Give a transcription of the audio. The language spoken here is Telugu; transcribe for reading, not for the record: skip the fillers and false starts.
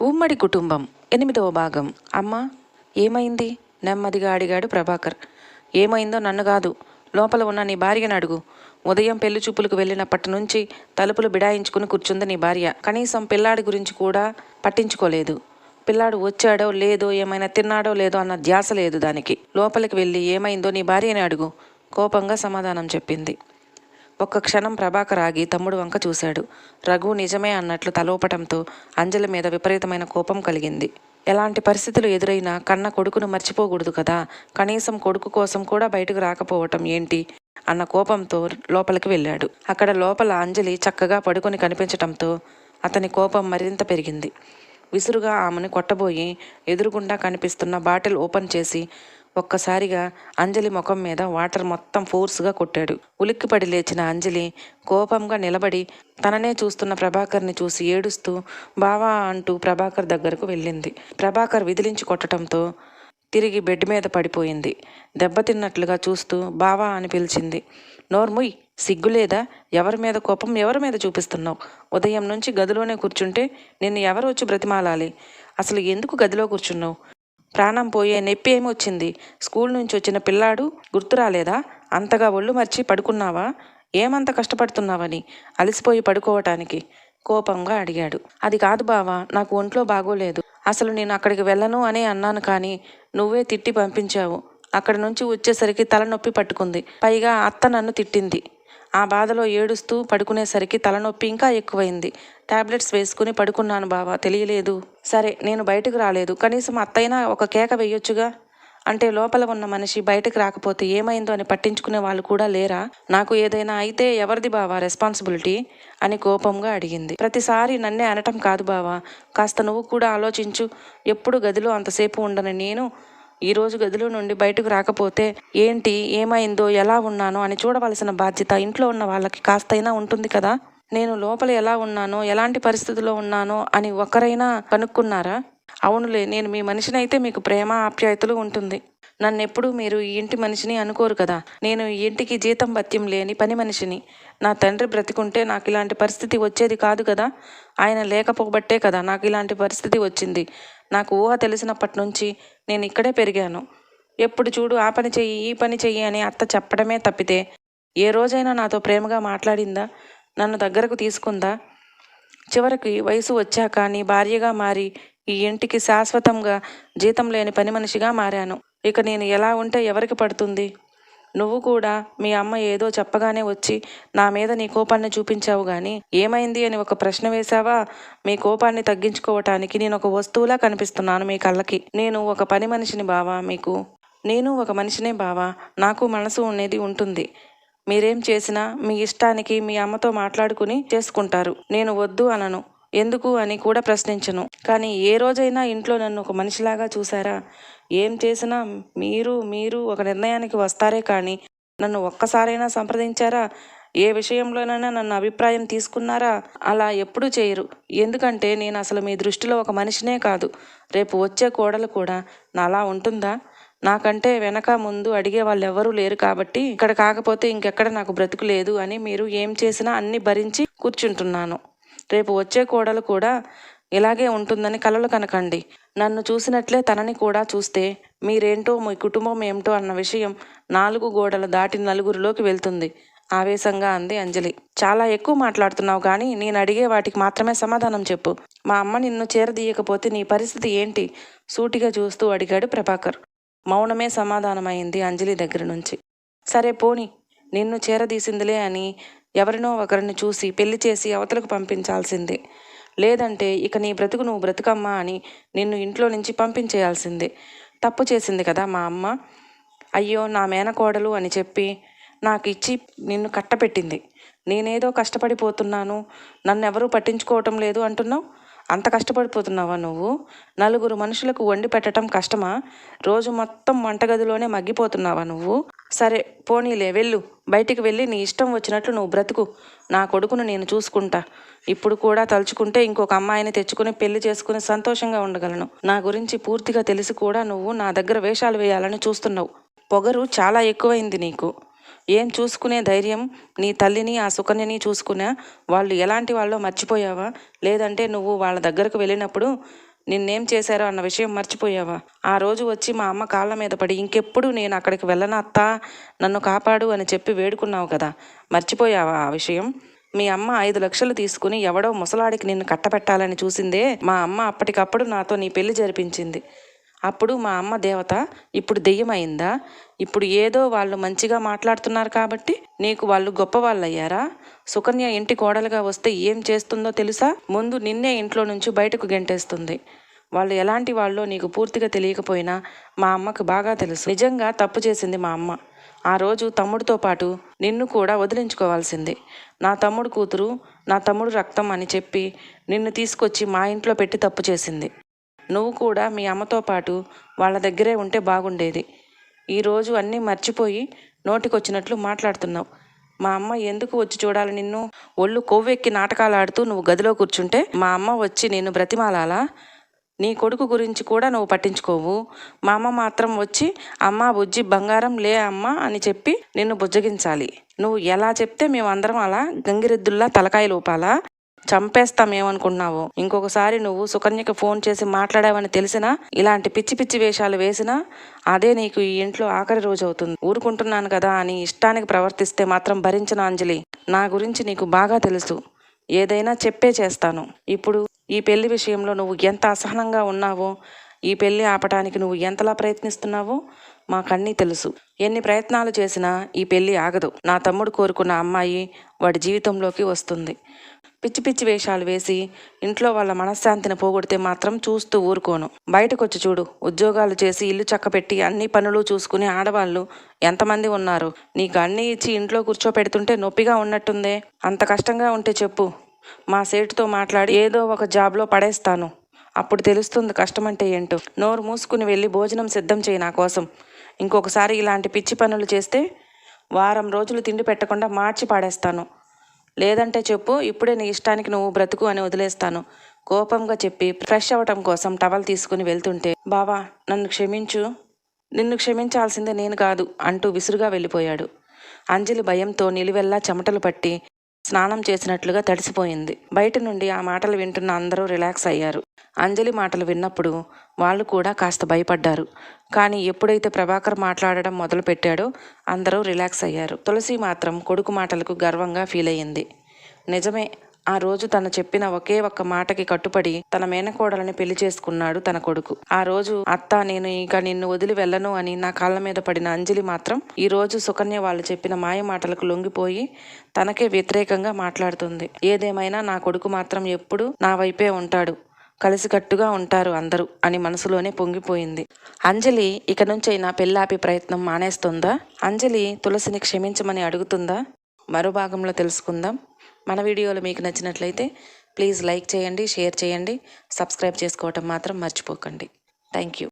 ఉమ్మడి కుటుంబం 8వ భాగం. అమ్మ ఏమైంది? నెమ్మదిగా అడిగాడు ప్రభాకర్. ఏమైందో నన్ను కాదు, లోపల ఉన్న నీ భార్యను అడుగు. ఉదయం పెళ్లి చూపులకు వెళ్ళినప్పటి నుంచి తలుపులు బిడాయించుకుని కూర్చుంది నీ భార్య. కనీసం పిల్లాడి గురించి కూడా పట్టించుకోలేదు. పిల్లాడు వచ్చాడో లేదో, ఏమైనా తిన్నాడో లేదో అన్న ధ్యాస లేదు దానికి. లోపలికి వెళ్ళి ఏమైందో నీ భార్యని అడుగు, కోపంగా సమాధానం చెప్పింది. ఒక్క క్షణం ప్రభాకర్ ఆగి తమ్ముడు వంక చూశాడు. రఘు నిజమే అన్నట్లు తలోపటంతో అంజలి మీద విపరీతమైన కోపం కలిగింది. ఎలాంటి పరిస్థితులు ఎదురైనా కన్న కొడుకును మర్చిపోకూడదు కదా, కనీసం కొడుకు కోసం కూడా బయటకు రాకపోవటం ఏంటి అన్న కోపంతో లోపలికి వెళ్ళాడు. అక్కడ లోపల అంజలి చక్కగా పడుకొని కనిపించటంతో అతని కోపం మరింత పెరిగింది. విసురుగా ఆమెను కొట్టబోయి ఎదురుగుండా కనిపిస్తున్న బాటిల్ ఓపెన్ చేసి ఒక్కసారిగా అంజలి ముఖం మీద వాటర్ మొత్తం ఫోర్స్గా కొట్టాడు. ఉలిక్కిపడి లేచిన అంజలి కోపంగా నిలబడి తననే చూస్తున్న ప్రభాకర్ని చూసి ఏడుస్తూ బావా అంటూ ప్రభాకర్ దగ్గరకు వెళ్ళింది. ప్రభాకర్ విదిలించి కొట్టడంతో తిరిగి బెడ్ మీద పడిపోయింది. దెబ్బతిన్నట్లుగా చూస్తూ బావా అని పిలిచింది. నోర్ముయ్, సిగ్గులేదా? ఎవరి మీద కోపం ఎవరి మీద చూపిస్తున్నావు? ఉదయం నుంచి గదిలోనే కూర్చుంటే నిన్ను ఎవరు వచ్చి బ్రతిమాలాలి? అసలు ఎందుకు గదిలో కూర్చున్నావు? ప్రాణం పోయే నొప్పి ఏమొచ్చింది? స్కూల్ నుంచి వచ్చిన పిల్లాడు గుర్తు రాలేదా? అంతగా ఒళ్ళు మర్చి పడుకున్నావా? ఏమంత కష్టపడుతున్నావని అలసిపోయి పడుకోవటానికి? కోపంగా అడిగాడు. అది కాదు బావా, నాకు ఒంట్లో బాగోలేదు. అసలు నేను అక్కడికి వెళ్ళను అని అన్నాను, కానీ నువ్వే తిట్టి పంపించావు. అక్కడి నుంచి వచ్చేసరికి తలనొప్పి పట్టుకుంది. పైగా అత్త నన్ను తిట్టింది. ఆ బాధలో ఏడుస్తూ పడుకునేసరికి తలనొప్పి ఇంకా ఎక్కువైంది. టాబ్లెట్స్ వేసుకుని పడుకున్నాను బావా, తెలియలేదు. సరే, నేను బయటకు రాలేదు, కనీసం అత్తైనా ఒక కేక వేయొచ్చుగా. అంటే లోపల ఉన్న మనిషి బయటకు రాకపోతే ఏమైందో అని పట్టించుకునే వాళ్ళు కూడా లేరా? నాకు ఏదైనా అయితే ఎవరిది బావా రెస్పాన్సిబిలిటీ అని కోపంగా అడిగింది. ప్రతిసారి నన్నే అనటం కాదు బావా, కాస్త నువ్వు కూడా ఆలోచించు. ఎప్పుడు గదిలో అంతసేపు ఉండని నేను ఈరోజు గదిలో నుండి బయటకు రాకపోతే ఏంటి, ఏమైందో, ఎలా ఉన్నానో అని చూడవలసిన బాధ్యత ఇంట్లో ఉన్న వాళ్ళకి కాస్తైనా ఉంటుంది కదా. నేను లోపల ఎలా ఉన్నానో, ఎలాంటి పరిస్థితుల్లో ఉన్నానో అని ఒక్కరైనా కనుక్కున్నారా? అవునులే, నేను మీ మనిషినైతే మీకు ప్రేమ ఆప్యాయతలు ఉంటుంది. నన్నెప్పుడు మీరు ఈ ఇంటి మనిషిని అనుకోరు కదా. నేను ఈ ఇంటికి జీతం భత్యం లేని పని మనిషిని. నా తండ్రి బ్రతికుంటే నాకు ఇలాంటి పరిస్థితి వచ్చేది కాదు కదా. ఆయన లేకపోబట్టే కదా నాకు ఇలాంటి పరిస్థితి వచ్చింది. నాకు ఊహ తెలిసినప్పటి నుంచి నేను ఇక్కడే పెరిగాను. ఎప్పుడు చూడు ఆ పని చెయ్యి, ఈ పని చెయ్యి అని అత్త చెప్పడమే తప్పితే ఏ రోజైనా నాతో ప్రేమగా మాట్లాడిందా? నన్ను దగ్గరకు తీసుకుందా? చివరికి వయసు వచ్చాక నీ భార్యగా మారి ఈ ఇంటికి శాశ్వతంగా జీతం లేని పని మనిషిగా మారాను. ఇక నేను ఎలా ఉంటే ఎవరికి పడుతుంది? నువ్వు కూడా మీ అమ్మ ఏదో చెప్పగానే వచ్చి నా మీద నీ కోపాన్ని చూపించావు, గాని ఏమైంది అని ఒక ప్రశ్న వేశావా? మీ కోపాన్ని తగ్గించుకోవటానికి నేను ఒక వస్తువులా కనిపిస్తున్నాను మీ కళ్ళకి. నేను ఒక పని మనిషిని బావా మీకు. నేను ఒక మనిషినే బావా, నాకు మనసు అనేది ఉంటుంది. మీరేం చేసినా మీ ఇష్టానికి మీ అమ్మతో మాట్లాడుకుని చేసుకుంటారు. నేను వద్దు అనను, ఎందుకు అని కూడా ప్రశ్నించను. కానీ ఏ రోజైనా ఇంట్లో నన్ను ఒక మనిషిలాగా చూసారా? ఏం చేసినా మీరు మీరు ఒక నిర్ణయానికి వస్తారే కానీ నన్ను ఒక్కసారైనా సంప్రదించారా? ఏ విషయంలోనైనా నన్ను అభిప్రాయం తీసుకున్నారా? అలా ఎప్పుడూ చేయరు. ఎందుకంటే నేను అసలు మీ దృష్టిలో ఒక మనిషినే కాదు. రేపు వచ్చే కోడలు కూడా నాలా ఉంటుందా? నాకంటే వెనక ముందు అడిగే వాళ్ళు ఎవరూ లేరు కాబట్టి ఇక్కడ కాకపోతే ఇంకెక్కడ నాకు బ్రతుకు లేదు అని మీరు ఏం చేసినా అన్ని భరించి కూర్చుంటున్నాను. రేపు వచ్చే కోడలు కూడా ఇలాగే ఉంటుందని కలలు కనకండి. నన్ను చూసినట్లే తనని కూడా చూస్తే మీరేంటో మీ కుటుంబం ఏమిటో అన్న విషయం 4 గోడలు దాటి నలుగురిలోకి వెళ్తుంది, ఆవేశంగా అంది అంజలి. చాలా ఎక్కువ మాట్లాడుతున్నావు, కానీ నేను అడిగే వాటికి మాత్రమే సమాధానం చెప్పు. మా అమ్మ నిన్ను చేరదీయకపోతే నీ పరిస్థితి ఏంటి? సూటిగా చూస్తూ అడిగాడు ప్రభాకర్. మౌనమే సమాధానమైంది అంజలి దగ్గర నుంచి. సరే పోని, నిన్ను చేరదీసిందిలే అని ఎవరినో ఒకరిని చూసి పెళ్లి చేసి అవతలకు పంపించాల్సిందే. లేదంటే ఇక నీ బ్రతుకు నువ్వు బ్రతుకమ్మా అని నిన్ను ఇంట్లో నుంచి పంపించేయాల్సిందే. తప్పు చేసింది కదా మా అమ్మ. అయ్యో నా మేనకోడలు అని చెప్పి నాకు ఇచ్చి నిన్ను కట్టపెట్టింది. నేనేదో కష్టపడిపోతున్నాను, నన్నెవరూ పట్టించుకోవటం లేదు అంటున్నావు. అంత కష్టపడిపోతున్నావా నువ్వు? 4 మనుషులకు వండి పెట్టడం కష్టమా? రోజు మొత్తం వంటగదిలోనే మగ్గిపోతున్నావా నువ్వు? సరే పోనీలే, వెళ్ళు. బయటికి వెళ్ళి నీ ఇష్టం వచ్చినట్లు నువ్వు బ్రతుకు. నా కొడుకును నేను చూసుకుంటా. ఇప్పుడు కూడా తలుచుకుంటే ఇంకొక అమ్మాయిని తెచ్చుకుని పెళ్లి చేసుకుని సంతోషంగా ఉండగలను. నా గురించి పూర్తిగా తెలిసి కూడా నువ్వు నా దగ్గర వేషాలు వేయాలని చూస్తున్నావు. పొగరు చాలా ఎక్కువైంది నీకు. ఏం చూసుకునే ధైర్యం నీ తల్లిని ఆ సుకన్యని చూసుకున్నా వాళ్ళు ఎలాంటి వాళ్ళో మర్చిపోయావా? లేదంటే నువ్వు వాళ్ళ దగ్గరకు వెళ్ళినప్పుడు నిన్నేం చేశారో అన్న విషయం మర్చిపోయావా? ఆ రోజు వచ్చి మా అమ్మ కాళ్ళ మీద పడి ఇంకెప్పుడు నేను అక్కడికి వెళ్ళను అత్తా, నన్ను కాపాడు అని చెప్పి వేడుకున్నావు కదా, మర్చిపోయావా ఆ విషయం? మీ అమ్మ 5 లక్షలు తీసుకుని ఎవడో ముసలాడికి నిన్ను కట్టపెట్టాలని చూసిందే మా అమ్మ అప్పటికప్పుడు నాతో నీ పెళ్లి జరిపించింది. అప్పుడు మా అమ్మ దేవత, ఇప్పుడు దెయ్యమైందా? ఇప్పుడు ఏదో వాళ్ళు మంచిగా మాట్లాడుతున్నారు కాబట్టి నీకు వాళ్ళు గొప్పవాళ్ళు అయ్యారా? సుకన్య ఇంటి కోడలుగా వస్తే ఏం చేస్తుందో తెలుసా? ముందు నిన్నే ఇంట్లో నుంచి బయటకు గెంటేస్తుంది. వాళ్ళు ఎలాంటి వాళ్ళో నీకు పూర్తిగా తెలియకపోయినా మా అమ్మకు బాగా తెలుసు. నిజంగా తప్పు చేసింది మా అమ్మ. ఆ రోజు తమ్ముడితో పాటు నిన్ను కూడా వదిలించుకోవాల్సింది. నా తమ్ముడు కూతురు, నా తమ్ముడు రక్తం అని చెప్పి నిన్ను తీసుకొచ్చి మా ఇంట్లో పెట్టి తప్పు చేసింది. నువ్వు కూడా మీ అమ్మతో పాటు వాళ్ళ దగ్గరే ఉంటే బాగుండేది. ఈరోజు అన్నీ మర్చిపోయి నోటికొచ్చినట్లు మాట్లాడుతున్నావు. మా అమ్మ ఎందుకు వచ్చి చూడాలి నిన్ను? ఒళ్ళు కొవ్వెక్కి నాటకాలు ఆడుతూ నువ్వు గదిలో కూర్చుంటే మా అమ్మ వచ్చి నిన్ను బ్రతిమాలాలా? నీ కొడుకు గురించి కూడా నువ్వు పట్టించుకోవు. మా అమ్మ మాత్రం వచ్చి అమ్మ బుజ్జి బంగారం లే అమ్మ అని చెప్పి నిన్ను బుజ్జగించాలి. నువ్వు ఎలా చెప్తే మేమందరం అలా గంగిరెద్దుల్లా తలకాయ లోపాలా? చంపేస్తామేమనుకున్నావు? ఇంకొకసారి నువ్వు సుకన్యకి ఫోన్ చేసి మాట్లాడావని తెలిసినా, ఇలాంటి పిచ్చి పిచ్చి వేషాలు వేసినా అదే నీకు ఈ ఇంట్లో ఆఖరి రోజు అవుతుంది. ఊరుకుంటున్నాను కదా అని ఇష్టానికి ప్రవర్తిస్తే మాత్రం భరించను అంజలి. నా గురించి నీకు బాగా తెలుసు. ఏదైనా చెప్పే చేస్తాను. ఇప్పుడు ఈ పెళ్లి విషయంలో నువ్వు ఎంత అసహనంగా ఉన్నావో, ఈ పెళ్లి ఆపటానికి నువ్వు ఎంతలా ప్రయత్నిస్తున్నావో మాకన్నీ తెలుసు. ఎన్ని ప్రయత్నాలు చేసినా ఈ పెళ్లి ఆగదు. నా తమ్ముడు కోరుకున్న అమ్మాయి వాడి జీవితంలోకి వస్తుంది. పిచ్చి పిచ్చి వేషాలు వేసి ఇంట్లో వాళ్ళ మనశ్శాంతిని పోగొడితే మాత్రం చూస్తూ ఊరుకోను. బయటకొచ్చి చూడు. ఉద్యోగాలు చేసి ఇల్లు చక్కపెట్టి అన్ని పనులు చూసుకుని ఆడవాళ్ళు ఎంతమంది ఉన్నారు? నీకు అన్నీ ఇచ్చి ఇంట్లో కూర్చోపెడుతుంటే నొప్పిగా ఉన్నట్టుందే. అంత కష్టంగా ఉంటే చెప్పు, మా సేటుతో మాట్లాడి ఏదో ఒక జాబ్లో పడేస్తాను. అప్పుడు తెలుస్తుంది కష్టమంటే ఏంటో. నోరు మూసుకుని వెళ్ళి భోజనం సిద్ధం చేయి నా కోసం. ఇంకొకసారి ఇలాంటి పిచ్చి పనులు చేస్తే వారం రోజులు తిండి పెట్టకుండా మార్చి పాడేస్తాను. లేదంటే చెప్పు, ఇప్పుడే నీ ఇష్టానికి నువ్వు బ్రతుకు అని వదిలేస్తాను. కోపంగా చెప్పి ఫ్రెష్ అవ్వటం కోసం టవల్ తీసుకుని వెళ్తుంటే, బావా నన్ను క్షమించు, నిన్ను క్షమించాల్సిందే నేను కాదు అంటూ విసురుగా వెళ్ళిపోయాడు. అంజలి భయంతో నిలువెల్లా చెమటలు పట్టి స్నానం చేసినట్లుగా తడిసిపోయింది. బయట నుండి ఆ మాటలు వింటున్న అందరూ రిలాక్స్ అయ్యారు. అంజలి మాటలు విన్నప్పుడు వాళ్ళు కూడా కాస్త భయపడ్డారు. కానీ ఎప్పుడైతే ప్రభాకర్ మాట్లాడడం మొదలు పెట్టాడో అందరూ రిలాక్స్ అయ్యారు. తులసి మాత్రం కొడుకు మాటలకు గర్వంగా ఫీల్ అయ్యింది. నిజమే, ఆ రోజు తను చెప్పిన ఒకే ఒక్క మాటకి కట్టుపడి తన మేనకోడలని పెళ్లి చేసుకున్నాడు తన కొడుకు. ఆ రోజు అత్త నేను ఇక నిన్ను వదిలి వెళ్ళను అని నా కాళ్ళ మీద పడిన అంజలి మాత్రం ఈ రోజు సుకన్య వాళ్ళు చెప్పిన మాయ మాటలకు లొంగిపోయి తనకే వ్యతిరేకంగా మాట్లాడుతుంది. ఏదేమైనా నా కొడుకు మాత్రం ఎప్పుడు నా వైపే ఉంటాడు, కలిసికట్టుగా ఉంటారు అందరూ అని మనసులోనే పొంగిపోయింది. అంజలి ఇక నుంచైనా పెళ్ళాపి ప్రయత్నం మానేస్తుందా? అంజలి తులసిని క్షమించమని అడుగుతుందా? మరో భాగంలో తెలుసుకుందాం. మన వీడియోలు మీకు నచ్చినట్లయితే ప్లీజ్ లైక్ చేయండి, షేర్ చేయండి, సబ్స్క్రైబ్ చేసుకోవటం మాత్రం మర్చిపోకండి. Thank you.